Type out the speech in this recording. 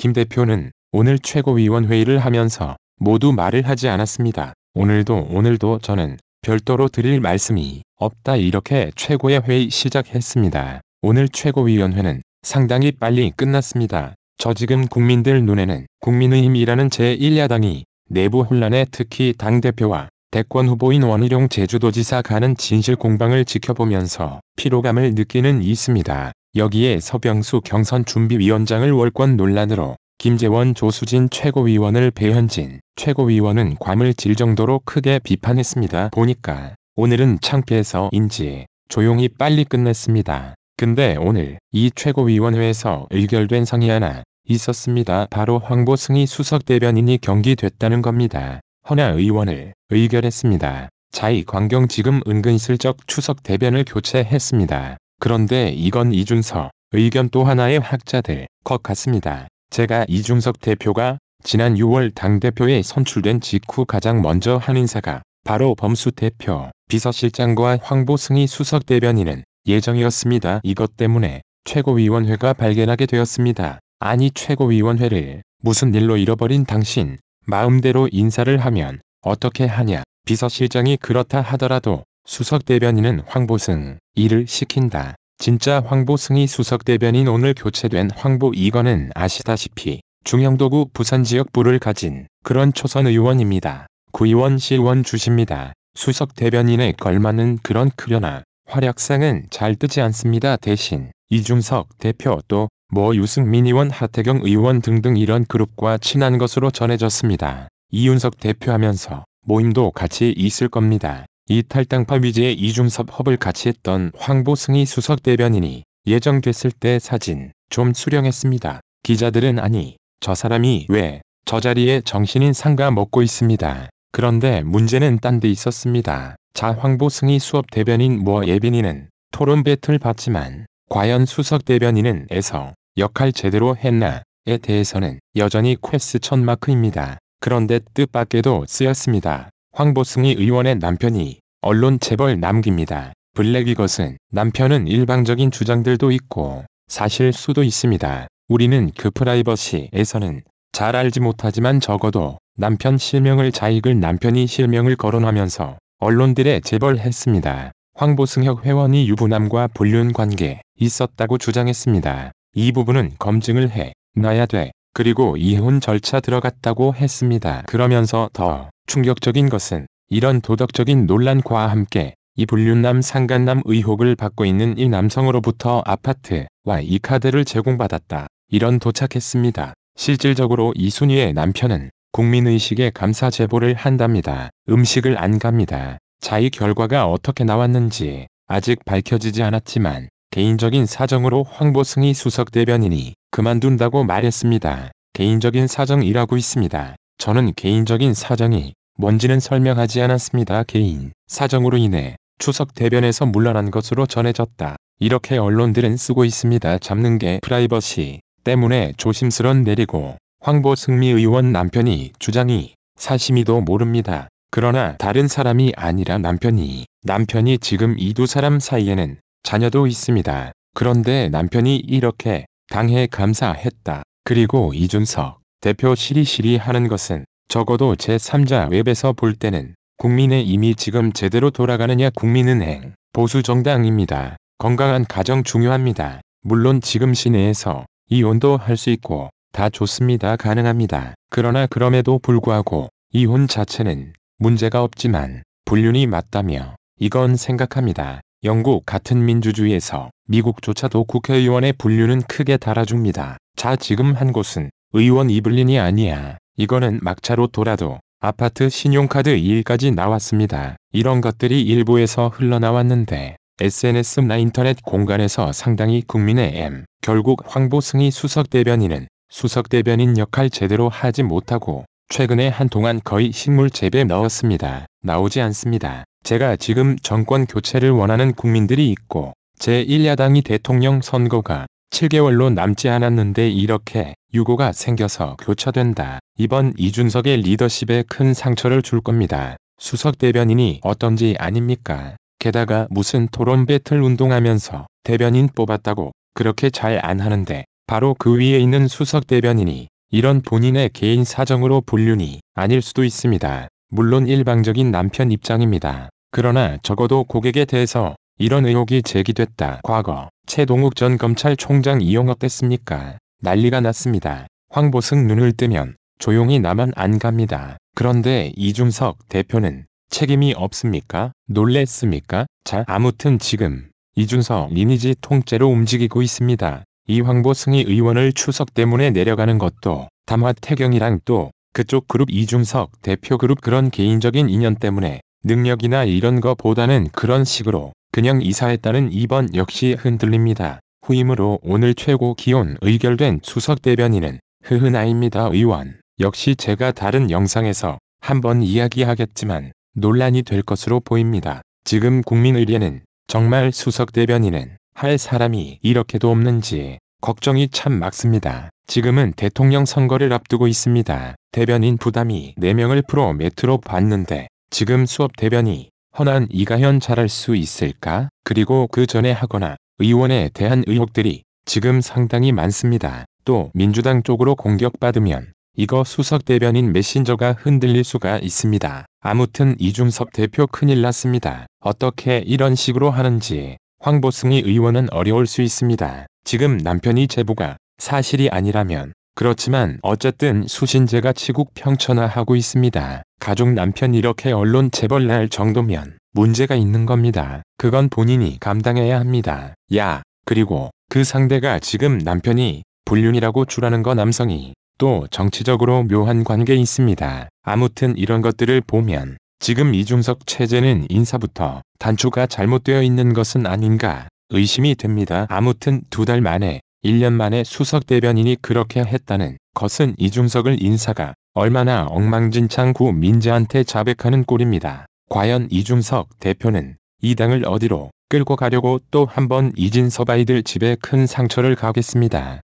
김 대표는 오늘 최고위원회의를 하면서 모두 말을 하지 않았습니다. 오늘도 저는 별도로 드릴 말씀이 없다 이렇게 최고의 회의 시작했습니다. 오늘 최고위원회는 상당히 빨리 끝났습니다. 저 지금 국민들 눈에는 국민의힘이라는 제1야당이 내부 혼란에 특히 당대표와 대권 후보인 원희룡 제주도지사 간의 진실 공방을 지켜보면서 피로감을 느끼는 있습니다. 여기에 서병수 경선준비위원장을 월권 논란으로 김재원 조수진 최고위원을 배현진 최고위원은 괌을 질 정도로 크게 비판했습니다. 보니까 오늘은 창피해서인지 조용히 빨리 끝냈습니다. 근데 오늘 이 최고위원회에서 의결된 상이 하나 있었습니다. 바로 황보승이 수석대변인이 경기됐다는 겁니다. 허나 의원을 의결했습니다. 자이 광경 지금 은근슬쩍 추석대변을 교체했습니다. 그런데 이건 이준석 의견 또 하나의 학자들 것 같습니다. 제가 이준석 대표가 지난 6월 당대표에 선출된 직후 가장 먼저 한 인사가 바로 범수 대표, 비서실장과 황보승이 수석대변인은 예정이었습니다. 이것 때문에 최고위원회가 발견하게 되었습니다. 아니 최고위원회를 무슨 일로 잃어버린 당신 마음대로 인사를 하면 어떻게 하냐. 비서실장이 그렇다 하더라도 수석대변인은 황보승 일을 시킨다. 진짜 황보승이 수석대변인 오늘 교체된 황보 이거는 아시다시피 중형도구 부산지역부를 가진 그런 초선 의원입니다. 구의원 시의원 주십니다. 수석대변인에 걸맞는 그런 크려나 활약상은 잘 뜨지 않습니다. 대신 이준석 대표 또 유승민 의원 하태경 의원 등등 이런 그룹과 친한 것으로 전해졌습니다. 이윤석 대표 하면서 모임도 같이 있을 겁니다. 이 탈당파 위지의 이준석 허블 같이 했던 황보승이 수석대변인이 예정됐을 때 사진 좀 수령했습니다. 기자들은 아니 저 사람이 왜 저 자리에 정신인 상가 먹고 있습니다. 그런데 문제는 딴 데 있었습니다. 자 황보승이 수업대변인 예빈이는 토론 배틀 받지만 과연 수석대변인은 에서 역할 제대로 했나에 대해서는 여전히 퀘스천 마크입니다. 그런데 뜻밖에도 쓰였습니다. 황보승이 의원의 남편이 언론 제보를 남깁니다. 블랙 이것은 남편은 일방적인 주장들도 있고 사실 수도 있습니다. 우리는 그 프라이버시에서는 잘 알지 못하지만 적어도 남편 실명을 자익을 남편이 실명을 거론하면서 언론들에 제보를 했습니다. 황보승혁 회원이 유부남과 불륜 관계 있었다고 주장했습니다. 이 부분은 검증을 해 놔야 돼. 그리고 이혼 절차 들어갔다고 했습니다. 그러면서 더 충격적인 것은 이런 도덕적인 논란과 함께 이 불륜남 상간남 의혹을 받고 있는 이 남성으로부터 아파트와 이 카드를 제공받았다. 이런 도착했습니다. 실질적으로 이순희의 남편은 국민의식에 감사 제보를 한답니다. 음식을 안 갑니다. 자, 이 결과가 어떻게 나왔는지 아직 밝혀지지 않았지만 개인적인 사정으로 황보승이 수석대변인이 그만둔다고 말했습니다. 개인적인 사정이라고 있습니다. 저는 개인적인 사정이 뭔지는 설명하지 않았습니다. 개인 사정으로 인해 추석대변에서 물러난 것으로 전해졌다. 이렇게 언론들은 쓰고 있습니다. 잡는 게 프라이버시 때문에 조심스런 내리고 황보승미 의원 남편이 주장이 사심이도 모릅니다. 그러나 다른 사람이 아니라 남편이 지금 이 두 사람 사이에는 자녀도 있습니다. 그런데 남편이 이렇게 당해 감사했다. 그리고 이준석 대표 시리시리 하는 것은 적어도 제3자 웹에서 볼 때는 국민의힘이 지금 제대로 돌아가느냐 국민은행 보수정당입니다. 건강한 가정 중요합니다. 물론 지금 시내에서 이혼도 할 수 있고 다 좋습니다. 가능합니다. 그러나 그럼에도 불구하고 이혼 자체는 문제가 없지만 불륜이 맞다며 이건 생각합니다. 영국 같은 민주주의에서 미국조차도 국회의원의 불륜은 크게 달아줍니다. 자 지금 한 곳은 의원 이블린이 아니야. 이거는 막차로 돌아도 아파트 신용카드 일까지 나왔습니다. 이런 것들이 일부에서 흘러나왔는데 SNS나 인터넷 공간에서 상당히 국민의힘 결국 황보승이 수석대변인은 수석대변인 역할 제대로 하지 못하고 최근에 한동안 거의 식물 재배에 넣었습니다. 나오지 않습니다. 제가 지금 정권 교체를 원하는 국민들이 있고 제1야당이 대통령 선거가 7개월로 남지 않았는데 이렇게 유고가 생겨서 교차된다. 이번 이준석의 리더십에 큰 상처를 줄 겁니다. 수석대변인이 어떤지 아닙니까? 게다가 무슨 토론 배틀 운동하면서 대변인 뽑았다고 그렇게 잘 안 하는데 바로 그 위에 있는 수석대변인이 이런 본인의 개인 사정으로 불륜이 아닐 수도 있습니다. 물론 일방적인 남편 입장입니다. 그러나 적어도 고객에 대해서 이런 의혹이 제기됐다. 과거 최동욱 전 검찰총장 이용 어땠습니까? 난리가 났습니다. 황보승 눈을 뜨면 조용히 나만 안 갑니다. 그런데 이준석 대표는 책임이 없습니까? 놀랬습니까? 자, 아무튼 지금 이준석 리니지 통째로 움직이고 있습니다. 이 황보승이 의원을 추석 때문에 내려가는 것도 담화태경이랑 또 그쪽 그룹 이준석 대표 그룹 그런 개인적인 인연 때문에 능력이나 이런 거보다는 그런 식으로 그냥 이사했다는 이번 역시 흔들립니다. 후임으로 오늘 최고 기온 의결된 수석 대변인은 흐흐나입니다. 의원. 역시 제가 다른 영상에서 한번 이야기하겠지만 논란이 될 것으로 보입니다. 지금 국민의례는 정말 수석 대변인은 할 사람이 이렇게도 없는지 걱정이 참 많습니다. 지금은 대통령 선거를 앞두고 있습니다. 대변인 부담이 4명을 프로 매트로 봤는데 지금 수업 대변이 헌한 이가현 잘할 수 있을까? 그리고 그 전에 하거나 의원에 대한 의혹들이 지금 상당히 많습니다. 또 민주당 쪽으로 공격받으면 이거 수석 대변인 메신저가 흔들릴 수가 있습니다. 아무튼 이준석 대표 큰일 났습니다. 어떻게 이런 식으로 하는지 황보승이 의원은 어려울 수 있습니다. 지금 남편이 제보가 사실이 아니라면 그렇지만 어쨌든 수신제가 치국 평천화하고 있습니다. 가족 남편 이렇게 언론 재벌 날 정도면 문제가 있는 겁니다. 그건 본인이 감당해야 합니다. 야, 그리고 그 상대가 지금 남편이 불륜이라고 주라는 거 남성이 또 정치적으로 묘한 관계에 있습니다. 아무튼 이런 것들을 보면 지금 이준석 체제는 인사부터 단추가 잘못되어 있는 것은 아닌가 의심이 됩니다. 아무튼 2달 만에 1년 만에 수석 대변인이 그렇게 했다는 것은 이준석을 인사가 얼마나 엉망진창 구 민재한테 자백하는 꼴입니다. 과연 이준석 대표는 이 당을 어디로 끌고 가려고 또 한번 이진섭 아이들 집에 큰 상처를 가겠습니다.